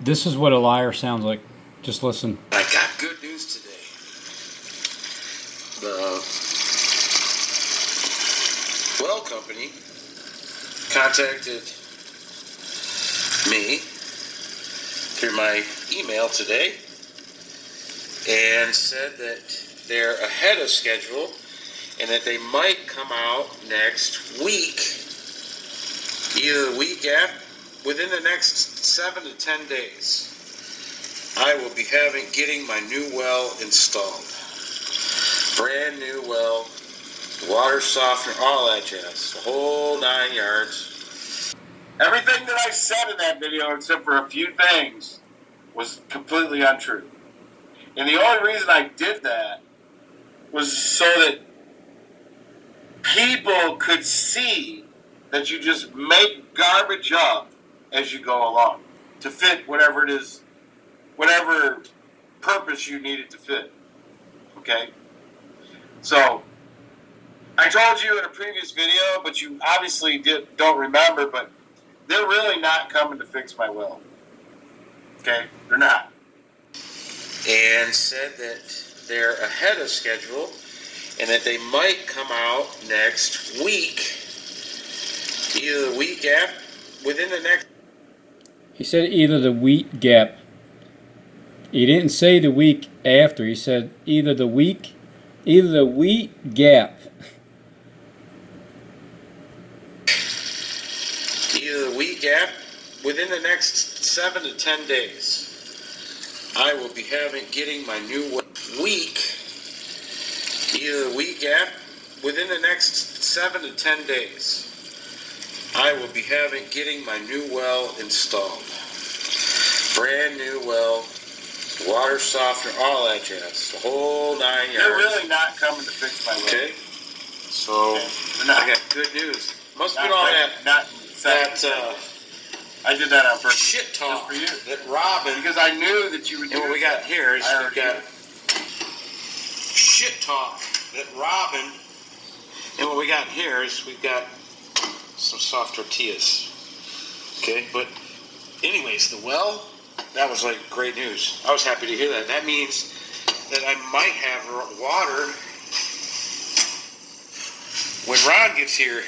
This is what a liar sounds like. Just listen. I got good news today. The well company contacted me through my email today and said that they're ahead of schedule and that they might come out next week, either the week after, within the next 7 to 10 days. I will be getting my new well installed. Brand new well, water softener, all that jazz, the whole 9 yards. Everything that I said in that video, except for a few things, was completely untrue. And the only reason I did that was so that people could see that you just make garbage up as you go along to fit whatever it is, whatever purpose you need it to fit. Okay? So, I told you in a previous video, but you obviously don't remember, but they're really not coming to fix my well. Okay? They're not. And said that they're ahead of schedule and that they might come out next week, either the week after, within the next... He said either the week gap. He didn't say the week after. He said either the week gap. Either the week after, within the next 7 to 10 days. I will be getting my new week, either the week after, within the next 7 to 10 days. I will be getting my new well installed. Brand new well, water softener, all that jazz, the whole 9 yards. They're really not coming to fix my well. Okay, so I got good news. Must have been all that. I did that on purpose. Shit talk for you. That Robin. Because I knew that you would do it. And what we got here is we've got shit talk that Robin. And what we got here is we've got some soft tortillas. Okay, but anyways, the well, that was like great news. I was happy to hear that. That means that I might have water when Ron gets here.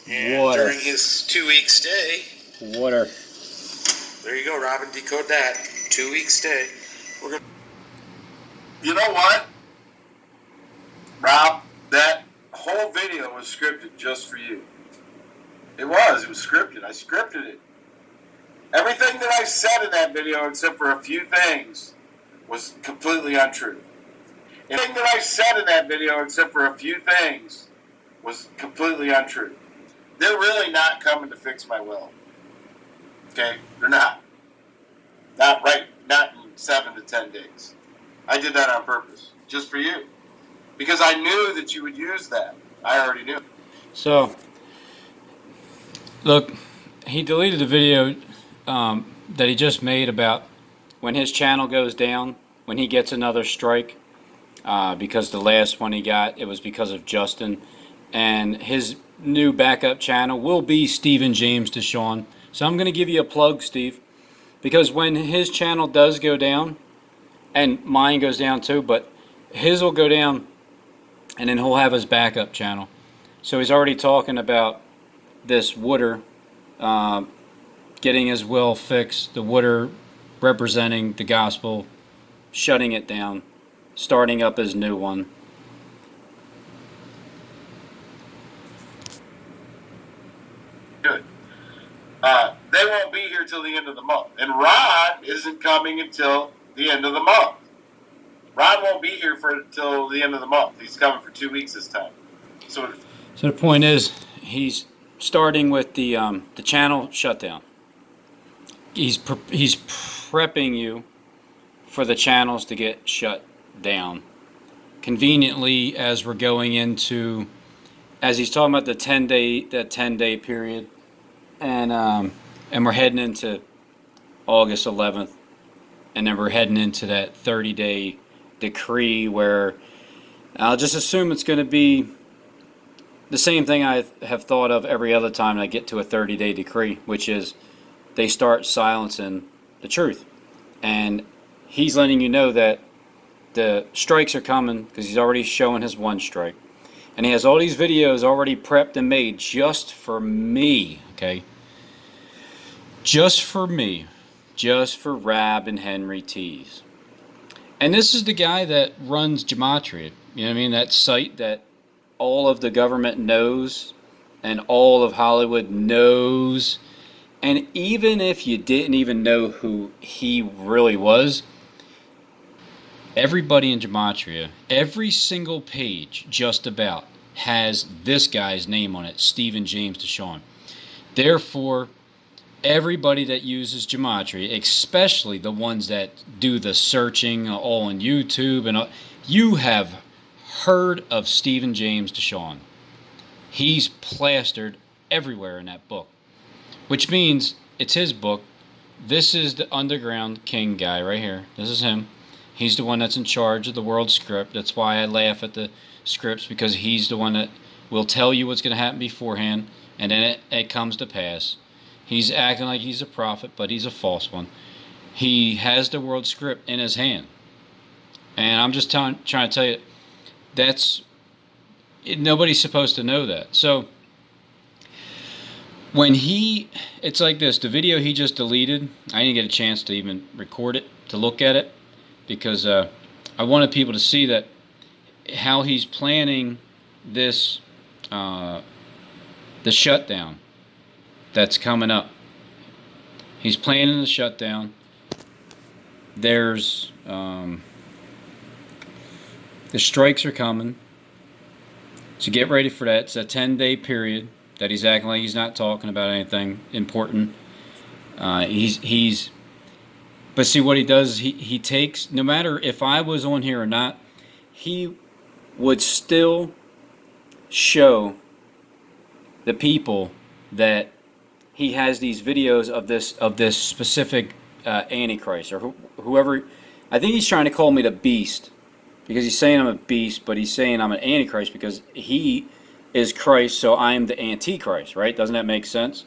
And water. During his 2-week stay. Water. There you go, Robin. Decode that. 2-week stay. We're gonna. You know what, Rob? That whole video was scripted just for you. It was scripted. I scripted it. Everything that I said in that video, except for a few things, was completely untrue. Everything that I said in that video, except for a few things, was completely untrue. They're really not coming to fix my well. Okay? They're not. Not in 7 to 10 days. I did that on purpose, just for you. Because I knew that you would use that. I already knew. So, look, he deleted the video that he just made about when his channel goes down, when he gets another strike, because the last one he got, it was because of Justin. And his new backup channel will be Stephen James Dishon. So I'm going to give you a plug, Steve, because when his channel does go down, and mine goes down too, but his will go down, and then he'll have his backup channel. So he's already talking about this water, getting his well fixed, the water representing the gospel, shutting it down, starting up his new one. Good. They won't be here till the end of the month. And Ron isn't coming until the end of the month. Ron won't be here until the end of the month. He's coming for 2 weeks this time. So the point is, he's starting with the channel shutdown. He's prepping you for the channels to get shut down. Conveniently, as we're going into, as he's talking about that 10-day period, and we're heading into August 11th, and then we're heading into that 30-day decree where I'll just assume it's going to be the same thing I have thought of every other time I get to a 30-day decree, which is they start silencing the truth. And he's letting you know that the strikes are coming because he's already showing his one strike. And he has all these videos already prepped and made just for me, okay? Just for me. Just for Rab and Henry Tees. And this is the guy that runs Gematria. You know what I mean? That site that all of the government knows and all of Hollywood knows. And even if you didn't even know who he really was, everybody in Gematria, every single page just about, has this guy's name on it, Stephen James Dishon. Therefore, everybody that uses Gematria, especially the ones that do the searching all on YouTube, and all, you have heard of Stephen James Dishon. He's plastered everywhere in that book, which means it's his book. This is the Underground King guy right here. This is him. He's the one that's in charge of the world script. That's why I laugh at the scripts, because he's the one that will tell you what's going to happen beforehand, and then it comes to pass. He's acting like he's a prophet, but he's a false one. He has the world script in his hand. And I'm just trying to tell you, nobody's supposed to know that. So when it's like this, the video he just deleted, I didn't get a chance to even record it, to look at it, because I wanted people to see that how he's planning this, the shutdown that's coming up. He's planning the shutdown. There's the strikes are coming, so get ready for that. It's a 10-day period that he's acting like he's not talking about anything important. But see what he does, he takes, no matter if I was on here or not, he would still show the people that he has these videos of this specific Antichrist, or whoever. I think he's trying to call me the beast, because he's saying I'm a beast, but he's saying I'm an Antichrist because he is Christ, so I am the Antichrist, right? Doesn't that make sense?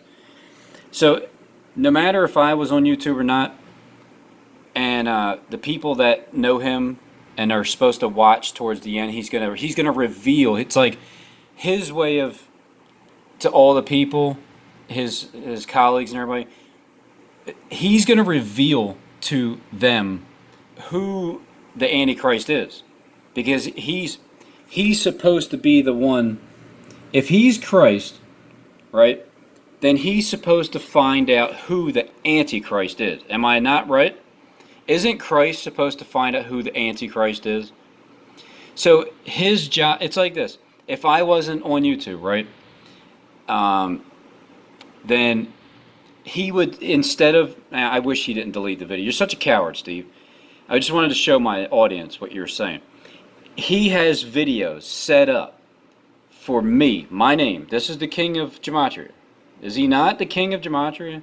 So no matter if I was on YouTube or not, and the people that know him and are supposed to watch towards the end, he's gonna reveal. It's like his way of, to all the people, his colleagues and everybody, he's gonna reveal to them who the Antichrist is, because he's supposed to be the one. If he's Christ, right, then he's supposed to find out who the Antichrist is. Am I not right? Isn't Christ supposed to find out who the Antichrist is? So his job, it's like this. If I wasn't on YouTube, right, then he would, instead of, I wish he didn't delete the video. You're such a coward, Steve. I just wanted to show my audience what you're saying. He has videos set up for me, my name. This is the king of Gematria. Is he not the king of Gematria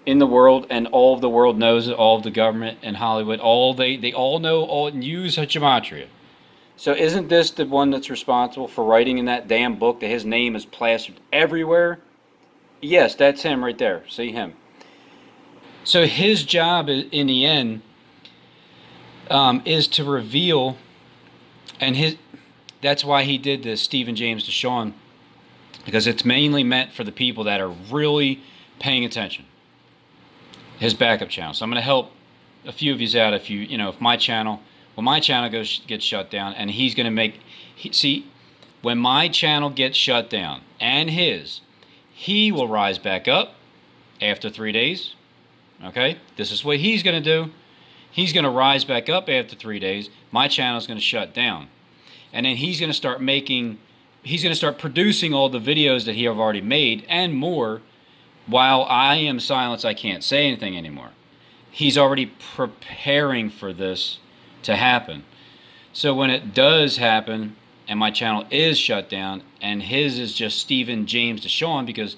in the world, and all of the world knows it, all of the government and Hollywood, they all know all and use Gematria. So isn't this the one that's responsible for writing in that damn book that his name is plastered everywhere? Yes, that's him right there. See him. So his job in the end is to reveal, and that's why he did this, Stephen James Dishon, because it's mainly meant for the people that are really paying attention. His backup channel. So I'm going to help a few of you out if if my channel, when my channel gets shut down, and he's going to make, see, when my channel gets shut down and he will rise back up after 3 days. Okay? This is what he's going to do. He's going to rise back up after 3 days. My channel is going to shut down. And then he's going to start producing all the videos that he have already made and more. While I am silenced, I can't say anything anymore. He's already preparing for this to happen. So when it does happen, and my channel is shut down, and his is just Stephen James Dishon, because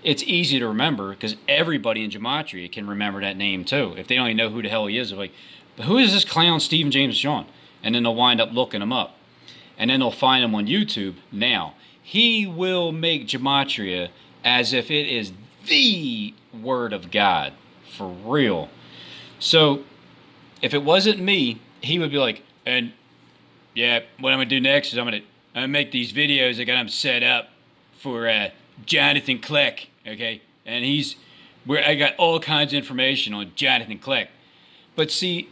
it's easy to remember, because everybody in Gematria can remember that name too. If they don't even know who the hell he is, they're like, but who is this clown Stephen James Dishon? And then they'll wind up looking him up. And then they'll find him on YouTube. Now, he will make Gematria as if it is the Word of God, for real. So if it wasn't me, he would be like, and yeah, what I'm gonna do next is I'm gonna make these videos. I got them set up for Jonathan Kleck, okay? And I got all kinds of information on Jonathan Kleck. But see,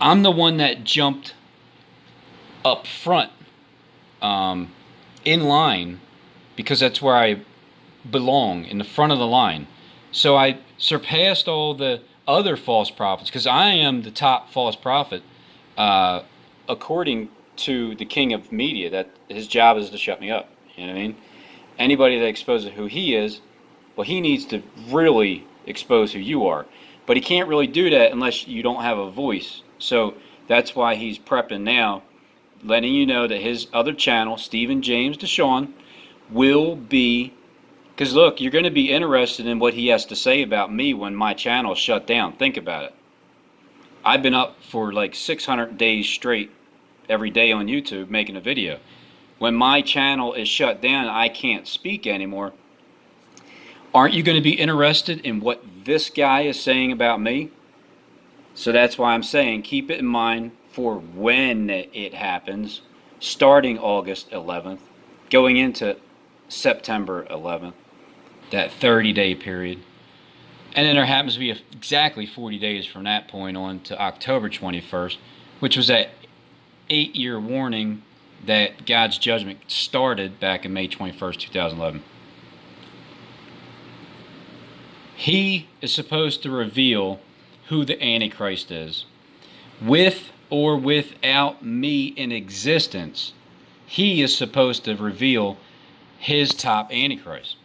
I'm the one that jumped up front, in line, because that's where I belong, in the front of the line. So I surpassed all the other false prophets, because I am the top false prophet, according to the king of media, that his job is to shut me up. You know what I mean? Anybody that exposes who he is, well, he needs to really expose who you are. But he can't really do that unless you don't have a voice. So that's why he's prepping now, letting you know that his other channel, Stephen James Dishon, will be, because look, you're going to be interested in what he has to say about me when my channel is shut down. Think about it. I've been up for like 600 days straight every day on YouTube making a video. When my channel is shut down, I can't speak anymore. Aren't you going to be interested in what this guy is saying about me? So that's why I'm saying keep it in mind for when it happens, starting August 11th, going into September 11th, that 30-day period. And then there happens to be exactly 40 days from that point on to October 21st, which was that 8-year warning that God's judgment started back in May 21st, 2011. He is supposed to reveal who the Antichrist is. With or without me in existence, he is supposed to reveal his top Antichrist.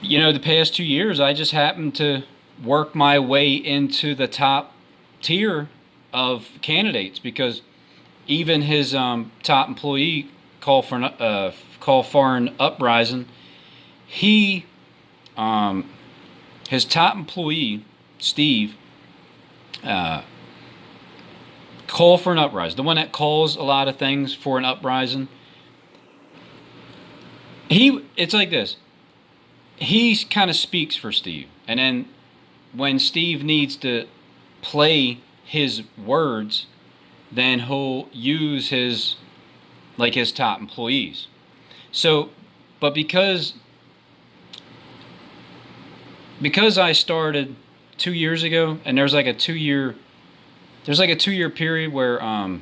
You know, the past 2 years, I just happened to work my way into the top tier of candidates, because even his top employee, call for an uprising, his top employee, Steve, call for an uprising, the one that calls a lot of things for an uprising, it's like this. He kind of speaks for Steve, and then when Steve needs to play his words, then he'll use his top employees. So, but because I started 2 years ago, and there's like a 2-year period where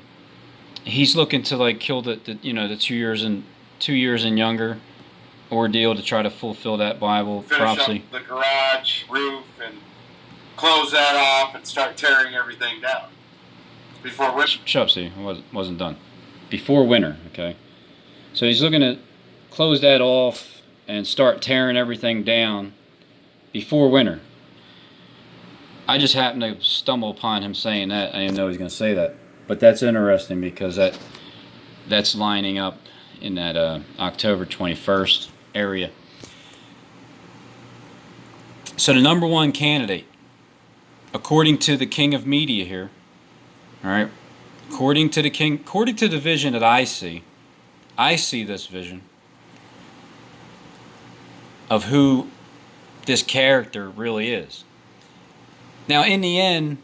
he's looking to kill the 2 years and younger ordeal to try to fulfill that Bible prophecy. Finish up the garage roof and close that off and start tearing everything down before winter. Shut up, see, it wasn't done. Before winter, okay? So he's looking to close that off and start tearing everything down before winter. I just happened to stumble upon him saying that. I didn't know he was going to say that. But that's interesting, because that's lining up in that October 21st area. So the number one candidate, according to the king of media here, all right, according to the vision that I see this vision of who this character really is. Now, in the end,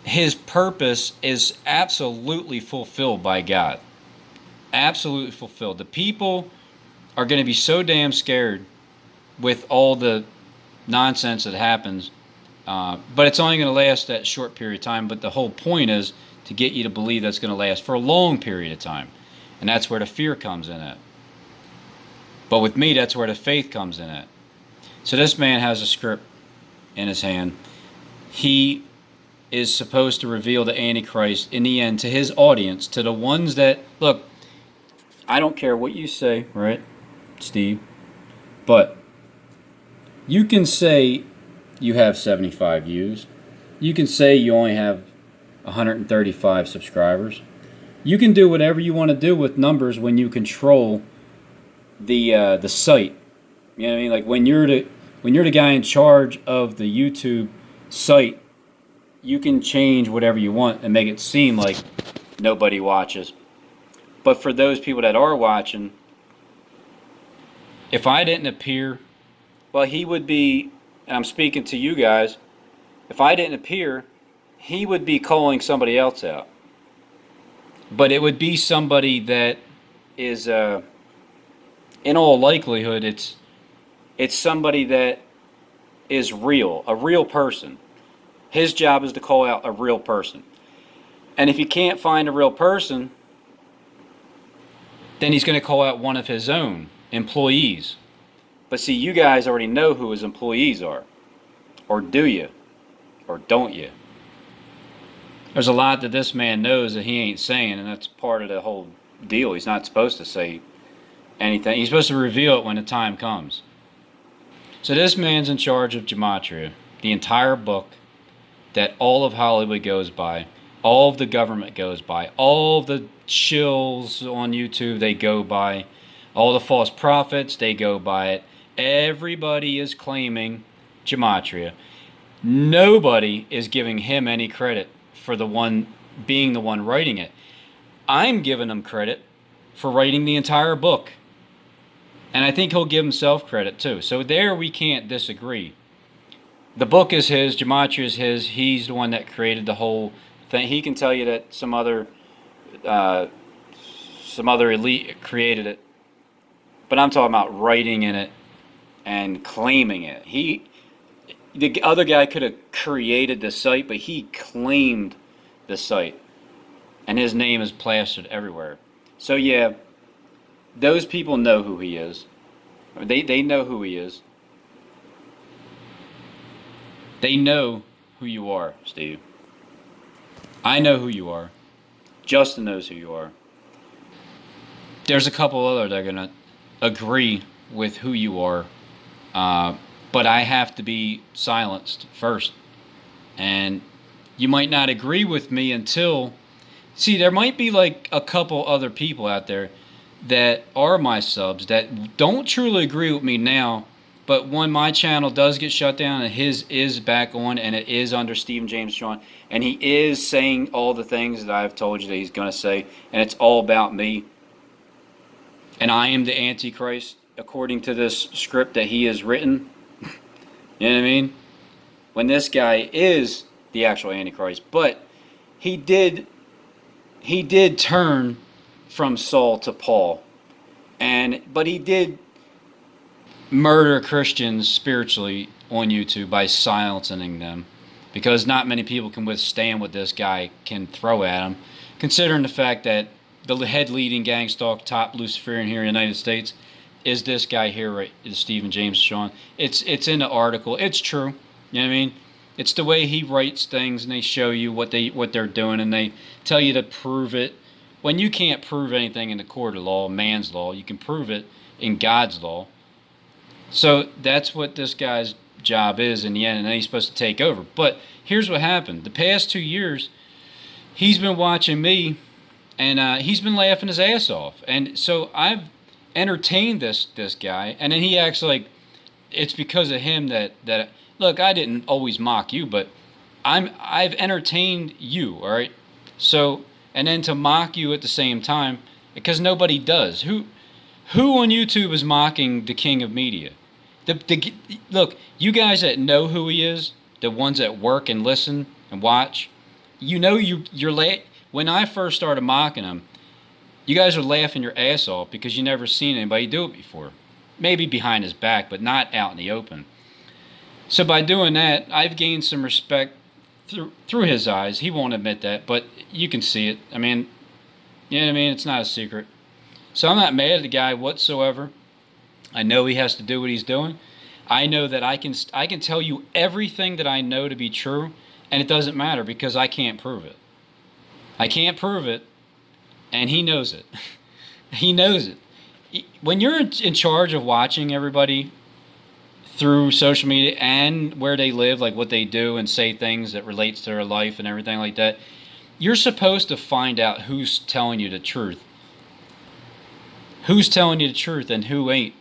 his purpose is absolutely fulfilled by God. Absolutely fulfilled. The people are going to be so damn scared with all the nonsense that happens, but it's only going to last that short period of time. But the whole point is to get you to believe that's going to last for a long period of time, and that's where the fear comes in at. But with me, that's where the faith comes in at. So this man has a script in his hand. He is supposed to reveal the Antichrist in the end to his audience, to the ones that, look, I don't care what you say, right, Steve, but you can say you have 75 views. You can say you only have 135 subscribers. You can do whatever you want to do with numbers when you control the site. You know what I mean? Like when you're the guy in charge of the YouTube site, you can change whatever you want and make it seem like nobody watches. But for those people that are watching, if I didn't appear, well, he would be and I'm speaking to you guys, if I didn't appear, he would be calling somebody else out. But it would be somebody that is, in all likelihood, it's somebody that is real, a real person. His job is to call out a real person. And if he can't find a real person, then he's going to call out one of his own employees. But see, you guys already know who his employees are. Or do you? Or don't you? There's a lot that this man knows that he ain't saying, and that's part of the whole deal. He's not supposed to say anything. He's supposed to reveal it when the time comes. So this man's in charge of Gematria, the entire book that all of Hollywood goes by, all of the government goes by, all of the shills on YouTube, they go by, all the false prophets, they go by it. Everybody is claiming Gematria. Nobody is giving him any credit for the one being the one writing it. I'm giving him credit for writing the entire book. And I think he'll give himself credit too. So there we can't disagree. The book is his, Gematria is his, he's the one that created the whole thing. He can tell you that some other elite created it. But I'm talking about writing in it and claiming it. The other guy could have created the site, but he claimed the site. And his name is plastered everywhere. So yeah, those people know who he is. They know who he is. They know who you are, Steve. I know who you are. Justin knows who you are. There's a couple other that are going to agree with who you are. But I have to be silenced first. And you might not agree with me until... See, there might be like a couple other people out there that are my subs that don't truly agree with me now, but when my channel does get shut down and his is back on and it is under Stephen James Dishon and he is saying all the things that I've told you that he's going to say, and it's all about me, and I am the Antichrist according to this script that he has written. You know what I mean? When this guy is the actual Antichrist. But he did turn from Saul to Paul. But he did murder Christians spiritually on YouTube by silencing them. Because not many people can withstand what this guy can throw at them. Considering the fact that the head leading gang stalk, top Luciferian here in the United States, is this guy here, right? Is Stephen James Dishon. It's in the article. It's true. You know what I mean? It's the way he writes things, and they show you what they're doing, and they tell you to prove it. When you can't prove anything in the court of law, man's law, you can prove it in God's law. So that's what this guy's job is in the end, and then he's supposed to take over. But here's what happened. The past 2 years, he's been watching me, and he's been laughing his ass off. And so I've entertained this guy, and then he acts like it's because of him that look, I didn't always mock you, but I've entertained you, all right? So, and then to mock you at the same time, because nobody does. Who on YouTube is mocking the king of media? Look, you guys that know who he is, the ones that work and listen and watch, you know you're late. When I first started mocking him, you guys are laughing your ass off because you never seen anybody do it before. Maybe behind his back, but not out in the open. So by doing that, I've gained some respect through his eyes. He won't admit that, but you can see it. I mean, you know what I mean? It's not a secret. So I'm not mad at the guy whatsoever. I know he has to do what he's doing. I know that I can tell you everything that I know to be true, and it doesn't matter because I can't prove it. I can't prove it, and he knows it. He knows it. When you're in charge of watching everybody through social media and where they live, like what they do and say things that relates to their life and everything like that, you're supposed to find out who's telling you the truth. Who's telling you the truth and who ain't.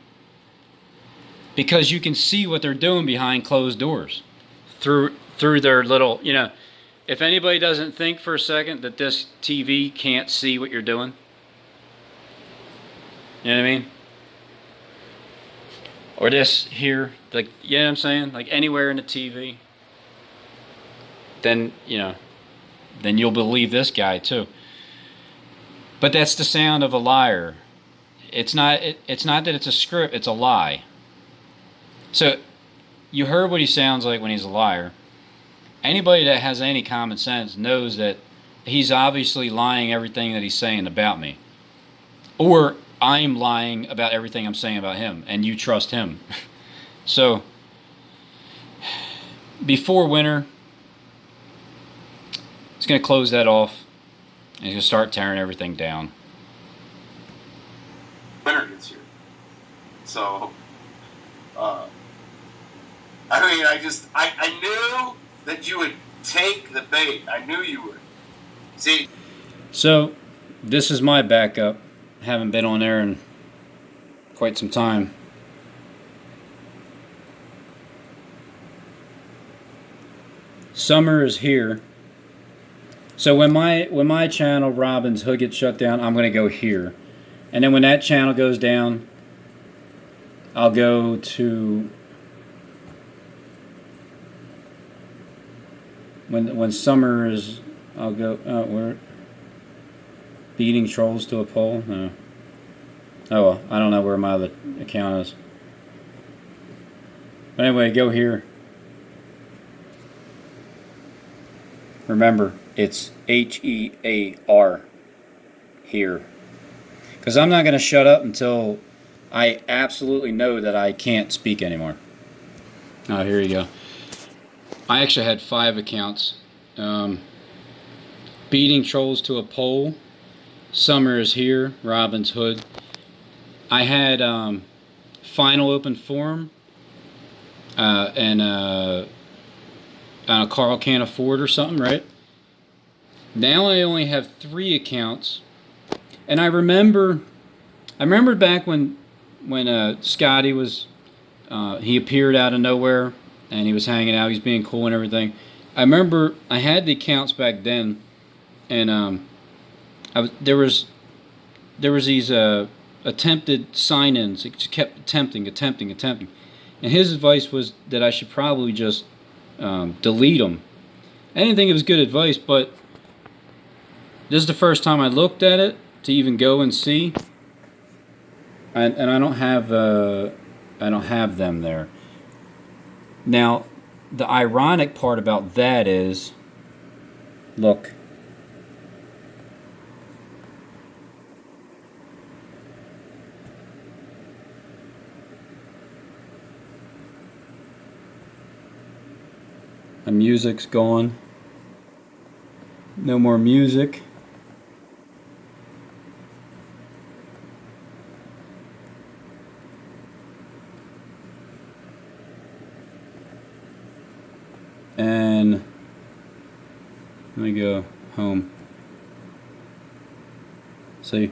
Because you can see what they're doing behind closed doors. Through their little, you know, if anybody doesn't think for a second that this TV can't see what you're doing. You know what I mean? or this here, like, you know what I'm saying? Like anywhere in the TV, then, you know, then you'll believe this guy too. But that's the sound of a liar. It's not that it's a script, it's a lie. So you heard what he sounds like when he's a liar. Anybody that has any common sense knows that he's obviously lying everything that he's saying about me. Or I'm lying about everything I'm saying about him, and you trust him. So, before winter, he's going to close that off, and he's going to start tearing everything down. Winter gets here. So, I mean, I knew that you would take the bait. I knew you would. See? So, this is my backup. Haven't been on there in quite some time. Summer is here. So when my channel Robin's Hood gets shut down, I'm gonna go here. And then when that channel goes down, I'll go to when summer is, I'll go where beating trolls to a pole. No. Oh well, I don't know where my other account is. But anyway, go here. Remember, it's HEAR here. Because I'm not going to shut up until I absolutely know that I can't speak anymore. Oh, here you go. I actually had 5 accounts. Beating trolls to a pole. Summer is here. Robin's Hood. I had Final Open Forum. And Carl Can't Afford or something, right? Now I only have 3 accounts. And I remembered back when Scotty was, he appeared out of nowhere and he was hanging out, he's being cool and everything. I remember I had the accounts back then, and there was these attempted sign-ins. It just kept attempting. And his advice was that I should probably just delete them. I didn't think it was good advice, but this is the first time I looked at it to even go and see, and I don't have them there. Now, the ironic part about that is, look. The music's gone. No more music. And let me go home. See?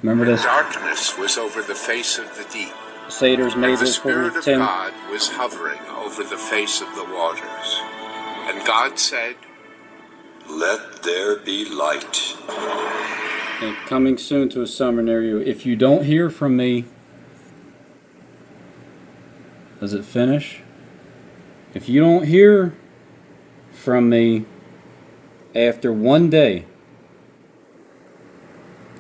Remember this? Darkness was over the face of the deep. Satyrs made And the this for Spirit of Tim. God was hovering over the face of the waters. And God said, "Let there be light." And coming soon to a summer near you. If you don't hear from me, does it finish? If you don't hear from me after 1 day,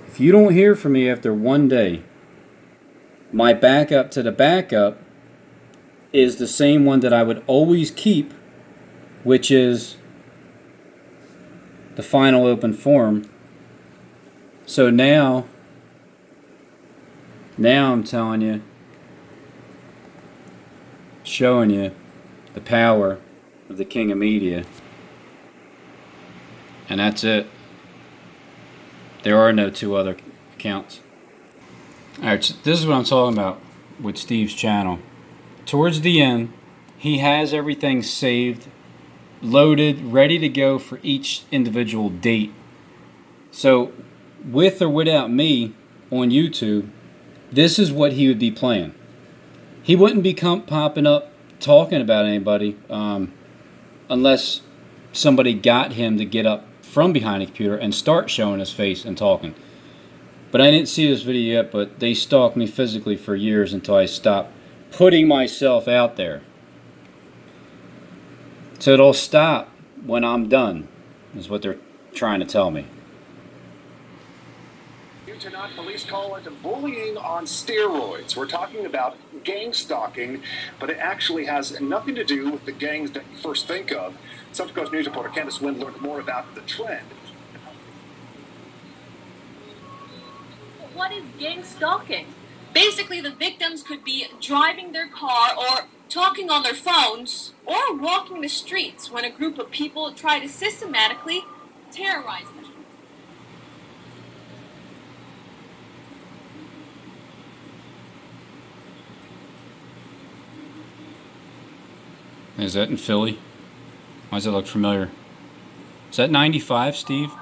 if you don't hear from me after 1 day, my backup to the backup is the same one that I would always keep, which is the Final Open Forum. So now I'm telling you, showing you the power of the King of Media. And that's it. There are no 2 other accounts. Alright, so this is what I'm talking about with Steve's channel. Towards the end, he has everything saved, loaded, ready to go for each individual date. So, with or without me on YouTube, this is what he would be playing. He wouldn't be popping up talking about anybody unless somebody got him to get up from behind the computer and start showing his face and talking. But I didn't see this video yet, but they stalked me physically for years until I stopped putting myself out there. So it'll stop when I'm done, is what they're trying to tell me. Tonight, police call it bullying on steroids. We're talking about gang stalking, but it actually has nothing to do with the gangs that you first think of. Central Coast News reporter Candace Wynn learned more about the trend. What is gang stalking? Basically, the victims could be driving their car or talking on their phones or walking the streets when a group of people try to systematically terrorize them. Is that in Philly? Why does it look familiar? Is that 95, Steve?